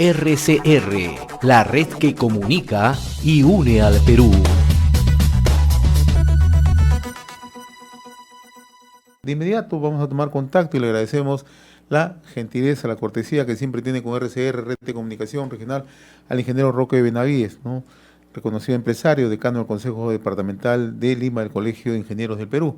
RCR, la red que comunica y une al Perú. De inmediato vamos a tomar contacto y le agradecemos la gentileza, la cortesía que siempre tiene con RCR, Red de Comunicación Regional, al ingeniero Roque Benavides, ¿no? Reconocido empresario, decano del Consejo Departamental de Lima del Colegio de Ingenieros del Perú.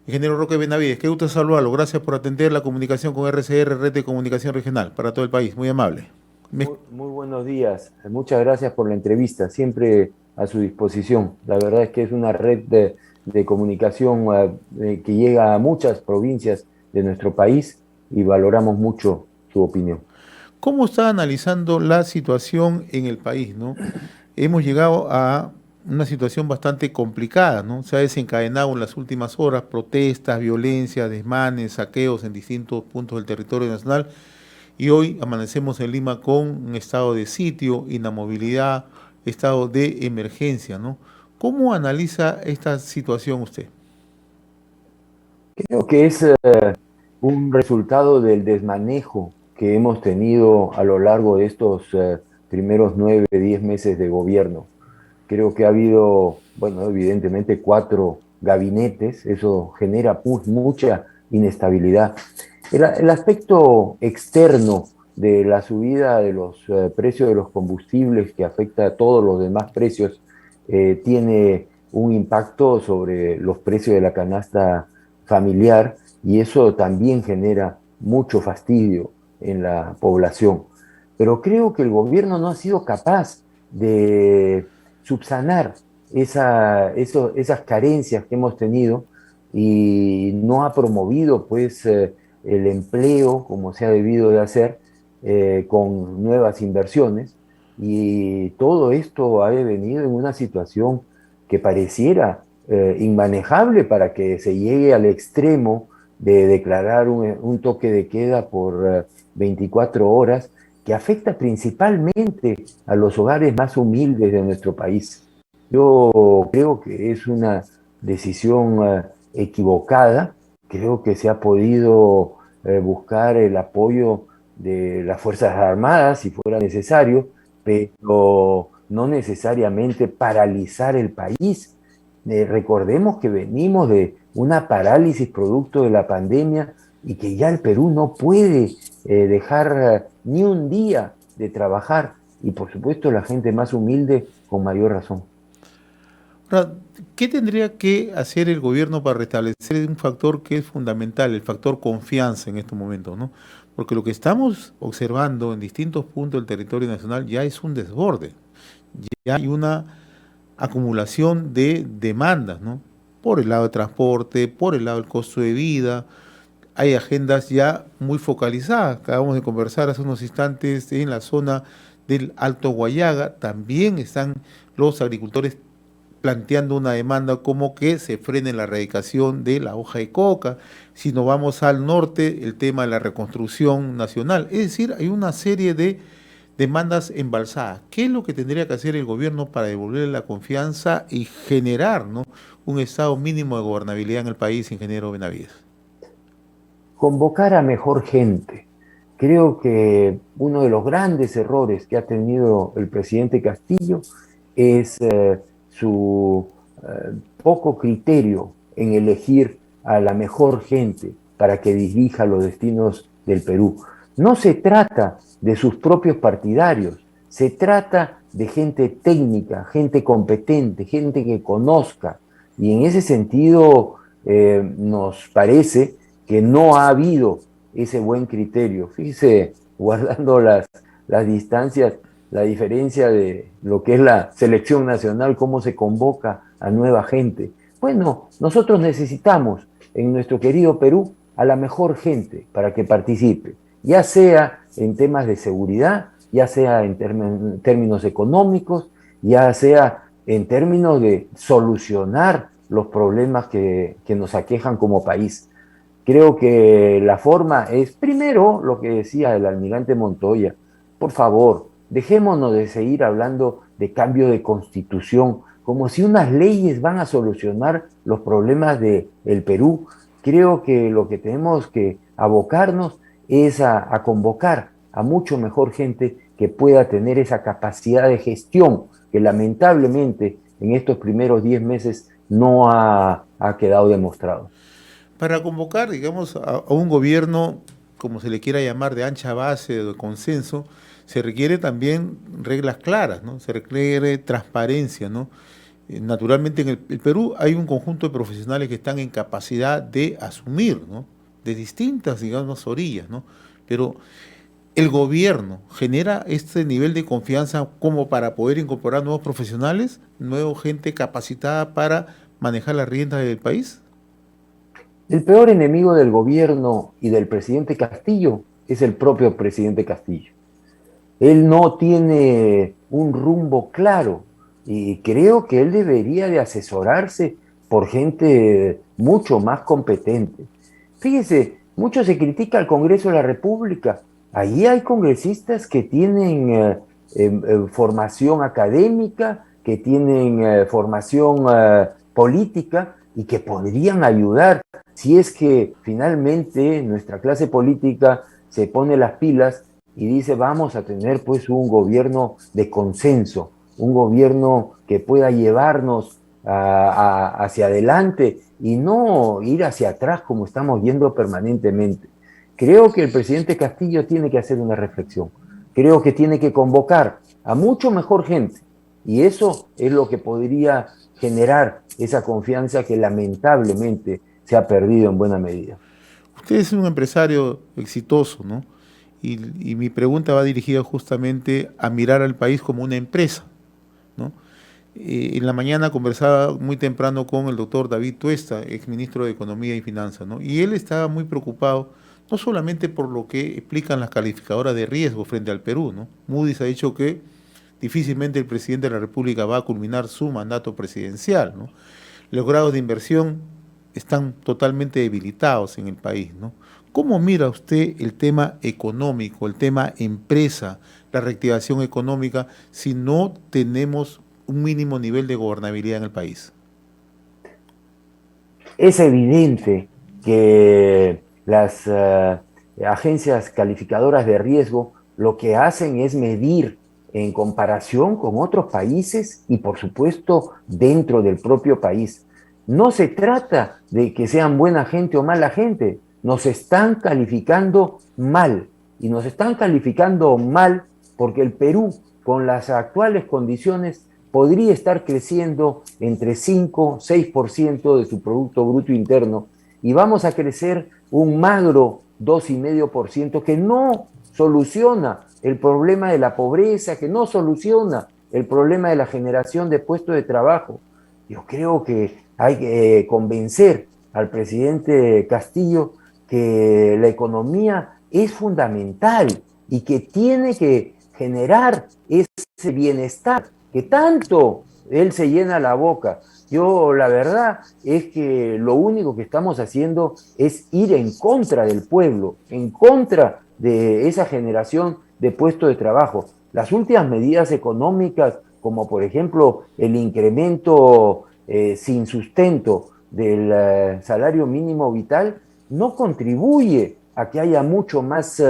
Ingeniero Roque Benavides, qué gusto saludarlo. Gracias por atender la comunicación con RCR, Red de Comunicación Regional, para todo el país. Muy amable. Muy buenos días. Muchas gracias por la entrevista. Siempre a su disposición. La verdad es que es una red de comunicación que llega a muchas provincias de nuestro país y valoramos mucho su opinión. ¿Cómo está analizando la situación en el país, ¿no? Hemos llegado a una situación bastante complicada, ¿no? Se ha desencadenado en las últimas horas protestas, violencia, desmanes, saqueos en distintos puntos del territorio nacional y hoy amanecemos en Lima con un estado de sitio, inamovilidad, estado de emergencia, ¿no? ¿Cómo analiza esta situación usted? Creo que es un resultado del desmanejo que hemos tenido a lo largo de estos primeros 9, 10 meses de gobierno. Creo que ha habido, bueno, evidentemente 4 gabinetes, eso genera mucha inestabilidad. El aspecto externo de la subida de los precios de los combustibles que afecta a todos los demás precios tiene un impacto sobre los precios de la canasta familiar y eso también genera mucho fastidio en la población. Pero creo que el gobierno no ha sido capaz de subsanar esas carencias que hemos tenido y no ha promovido pues el empleo como se ha debido de hacer con nuevas inversiones y todo esto ha venido en una situación que pareciera inmanejable para que se llegue al extremo de declarar un toque de queda por 24 horas que afecta principalmente a los hogares más humildes de nuestro país. Yo creo que es una decisión equivocada, creo que se ha podido buscar el apoyo de las Fuerzas Armadas si fuera necesario, pero no necesariamente paralizar el país. Recordemos que venimos de una parálisis producto de la pandemia y que ya el Perú no puede dejar ni un día de trabajar y por supuesto la gente más humilde con mayor razón. Ahora, ¿qué tendría que hacer el gobierno para restablecer un factor que es fundamental, el factor confianza en estos momentos, ¿no? Porque lo que estamos observando en distintos puntos del territorio nacional ya es un desborde, ya hay una acumulación de demandas, ¿no? Por el lado de transporte, por el lado del costo de vida, hay agendas ya muy focalizadas. Acabamos de conversar hace unos instantes en la zona del Alto Guayaga, también están los agricultores planteando una demanda como que se frene la erradicación de la hoja de coca. Si nos vamos al norte, el tema de la reconstrucción nacional. Es decir, hay una serie de demandas embalsadas. ¿Qué es lo que tendría que hacer el gobierno para devolverle la confianza y generar, ¿no?, un estado mínimo de gobernabilidad en el país, ingeniero Benavides? Convocar a mejor gente. Creo que uno de los grandes errores que ha tenido el presidente Castillo es su poco criterio en elegir a la mejor gente para que dirija los destinos del Perú. No se trata de sus propios partidarios, se trata de gente técnica, gente competente, gente que conozca. Y en ese sentido nos parece que no ha habido ese buen criterio. Fíjese, guardando las distancias, la diferencia de lo que es la selección nacional, cómo se convoca a nueva gente. Bueno, nosotros necesitamos en nuestro querido Perú a la mejor gente para que participe, ya sea en temas de seguridad, ya sea en términos económicos, ya sea en términos de solucionar los problemas que nos aquejan como país. Creo que la forma es, primero, lo que decía el almirante Montoya, por favor, dejémonos de seguir hablando de cambio de constitución, como si unas leyes van a solucionar los problemas del Perú. Creo que lo que tenemos que abocarnos es a convocar a mucho mejor gente que pueda tener esa capacidad de gestión que lamentablemente en estos primeros 10 meses no ha quedado demostrado. Para convocar, digamos, a un gobierno, como se le quiera llamar, de ancha base o de consenso, se requiere también reglas claras, ¿no? Se requiere transparencia, ¿no? Naturalmente en el Perú hay un conjunto de profesionales que están en capacidad de asumir, ¿no? De distintas, digamos, orillas, ¿no? Pero el gobierno genera este nivel de confianza como para poder incorporar nuevos profesionales, nueva gente capacitada para manejar las riendas del país. El peor enemigo del gobierno y del presidente Castillo es el propio presidente Castillo. Él no tiene un rumbo claro y creo que él debería de asesorarse por gente mucho más competente. Fíjese, mucho se critica al Congreso de la República. Ahí hay congresistas que tienen formación académica, que tienen formación política y que podrían ayudar si es que finalmente nuestra clase política se pone las pilas y dice vamos a tener pues un gobierno de consenso, un gobierno que pueda llevarnos hacia adelante y no ir hacia atrás como estamos yendo permanentemente. Creo que el presidente Castillo tiene que hacer una reflexión, creo que tiene que convocar a mucho mejor gente y eso es lo que podría generar esa confianza que lamentablemente se ha perdido en buena medida. Usted es un empresario exitoso, ¿no? Y mi pregunta va dirigida justamente a mirar al país como una empresa, ¿no? En la mañana conversaba muy temprano con el doctor David Tuesta, exministro de Economía y Finanzas, ¿no? Y él estaba muy preocupado, no solamente por lo que explican las calificadoras de riesgo frente al Perú, ¿no? Moody's ha dicho que difícilmente el presidente de la República va a culminar su mandato presidencial, ¿no? Los grados de inversión están totalmente debilitados en el país, ¿no? ¿Cómo mira usted el tema económico, el tema empresa, la reactivación económica, si no tenemos un mínimo nivel de gobernabilidad en el país? Es evidente que las agencias calificadoras de riesgo lo que hacen es medir en comparación con otros países y por supuesto dentro del propio país. No se trata de que sean buena gente o mala gente, nos están calificando mal y nos están calificando mal porque el Perú con las actuales condiciones podría estar creciendo entre 5 y 6% de su Producto Bruto Interno y vamos a crecer un magro 2,5% que no soluciona el problema de la pobreza, que no soluciona el problema de la generación de puestos de trabajo. Yo creo que hay que convencer al presidente Castillo que la economía es fundamental y que tiene que generar ese bienestar que tanto él se llena la boca. Yo la verdad es que lo único que estamos haciendo es ir en contra del pueblo, en contra de esa generación de puestos de trabajo. Las últimas medidas económicas, como por ejemplo el incremento sin sustento del salario mínimo vital, no contribuye a que haya mucho más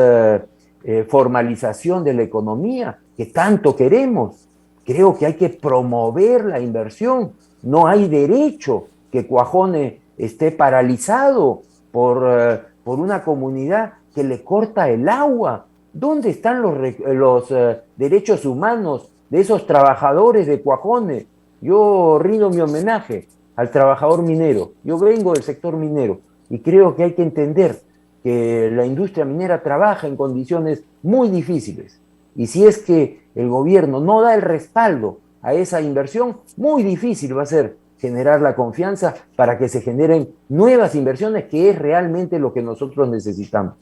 formalización de la economía que tanto queremos. Creo que hay que promover la inversión. No hay derecho que Cuajone esté paralizado por una comunidad que le corta el agua. ¿Dónde están los derechos humanos de esos trabajadores de Cuajone? Yo rindo mi homenaje al trabajador minero. Yo vengo del sector minero y creo que hay que entender que la industria minera trabaja en condiciones muy difíciles. Y si es que el gobierno no da el respaldo a esa inversión, muy difícil va a ser generar la confianza para que se generen nuevas inversiones, que es realmente lo que nosotros necesitamos.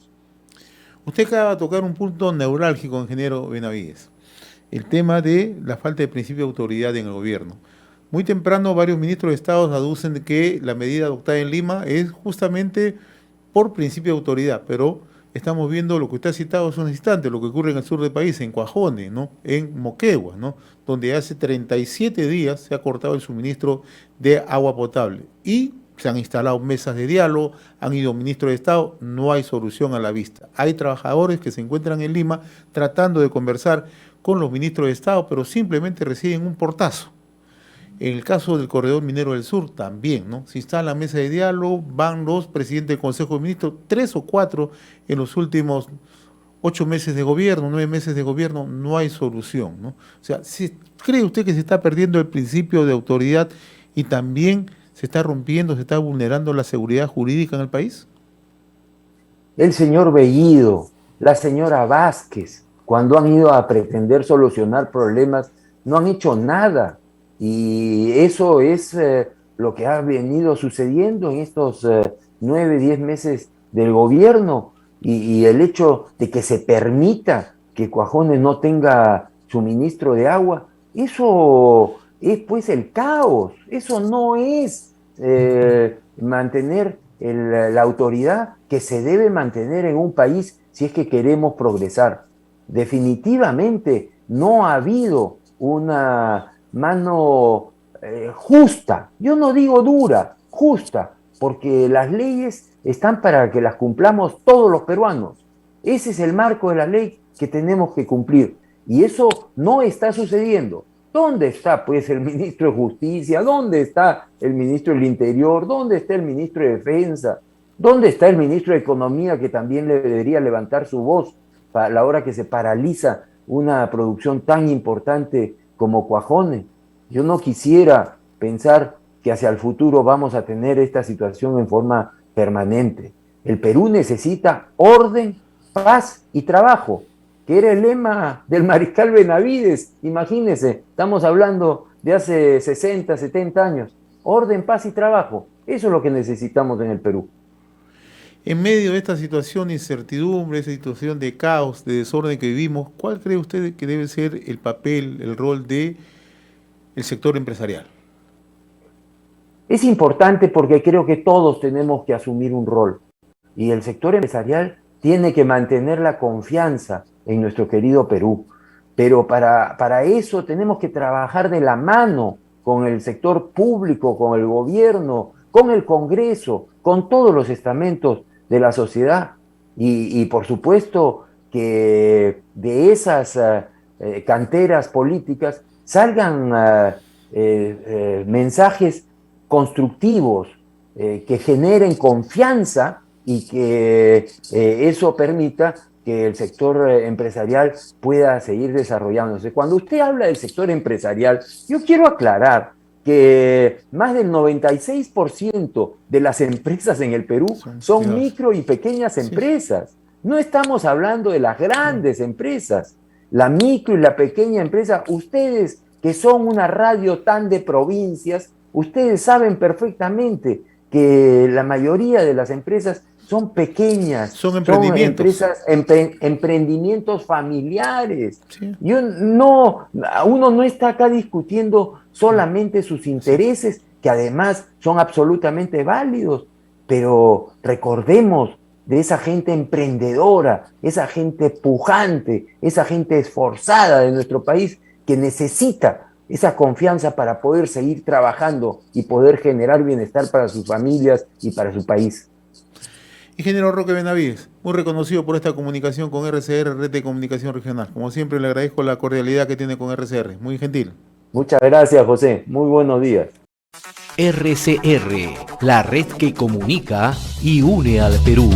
Usted acaba de tocar un punto neurálgico, ingeniero Benavides, el tema de la falta de principio de autoridad en el gobierno. Muy temprano varios ministros de Estado aducen que la medida adoptada en Lima es justamente por principio de autoridad, pero estamos viendo lo que usted ha citado hace un instante, lo que ocurre en el sur del país, en Cuajone, ¿no? En Moquegua, ¿no? Donde hace 37 días se ha cortado el suministro de agua potable y se han instalado mesas de diálogo, han ido ministros de Estado, no hay solución a la vista. Hay trabajadores que se encuentran en Lima tratando de conversar con los ministros de Estado, pero simplemente reciben un portazo. En el caso del Corredor Minero del Sur también, ¿no? Se instala la mesa de diálogo, van los presidentes del Consejo de Ministros, 3 o 4 en los últimos 8 meses de gobierno, 9 meses de gobierno, no hay solución, ¿no? O sea, ¿cree usted que se está perdiendo el principio de autoridad y también se está rompiendo, se está vulnerando la seguridad jurídica en el país? El señor Bellido, la señora Vázquez, cuando han ido a pretender solucionar problemas, no han hecho nada. Y eso es lo que ha venido sucediendo en estos 9, 10 meses del gobierno. Y el hecho de que se permita que Cuajones no tenga suministro de agua, eso es pues el caos. Eso no es mantener la autoridad que se debe mantener en un país si es que queremos progresar. Definitivamente no ha habido una mano justa, yo no digo dura, justa, porque las leyes están para que las cumplamos todos los peruanos. Ese es el marco de la ley que tenemos que cumplir, y eso no está sucediendo. ¿Dónde está pues el ministro de Justicia? ¿Dónde está el ministro del Interior? ¿Dónde está el ministro de Defensa? ¿Dónde está el ministro de Economía, que también le debería levantar su voz a la hora que se paraliza una producción tan importante como Cuajones? Yo no quisiera pensar que hacia el futuro vamos a tener esta situación en forma permanente. El Perú necesita orden, paz y trabajo, que era el lema del mariscal Benavides. Imagínense, estamos hablando de hace 60, 70 años. Orden, paz y trabajo. Eso es lo que necesitamos en el Perú. En medio de esta situación de incertidumbre, esa situación de caos, de desorden que vivimos, ¿cuál cree usted que debe ser el papel, el rol del sector empresarial? Es importante porque creo que todos tenemos que asumir un rol. Y el sector empresarial tiene que mantener la confianza en nuestro querido Perú. Pero para eso tenemos que trabajar de la mano con el sector público, con el gobierno, con el Congreso, con todos los estamentos de la sociedad. Y por supuesto que de esas canteras políticas salgan mensajes constructivos que generen confianza y que eso permita que el sector empresarial pueda seguir desarrollándose. Cuando usted habla del sector empresarial, yo quiero aclarar que más del 96% de las empresas en el Perú son micro y pequeñas empresas. No estamos hablando de las grandes empresas. La micro y la pequeña empresa, ustedes que son una radio tan de provincias, ustedes saben perfectamente que la mayoría de las empresas son pequeñas, son emprendimientos, son empresas, emprendimientos familiares. Sí. Uno no está acá discutiendo solamente sus intereses, que además son absolutamente válidos, pero recordemos de esa gente emprendedora, esa gente pujante, esa gente esforzada de nuestro país que necesita esa confianza para poder seguir trabajando y poder generar bienestar para sus familias y para su país. Ingeniero Roque Benavides, muy reconocido por esta comunicación con RCR, Red de Comunicación Regional. Como siempre, le agradezco la cordialidad que tiene con RCR. Muy gentil. Muchas gracias, José. Muy buenos días. RCR, la red que comunica y une al Perú.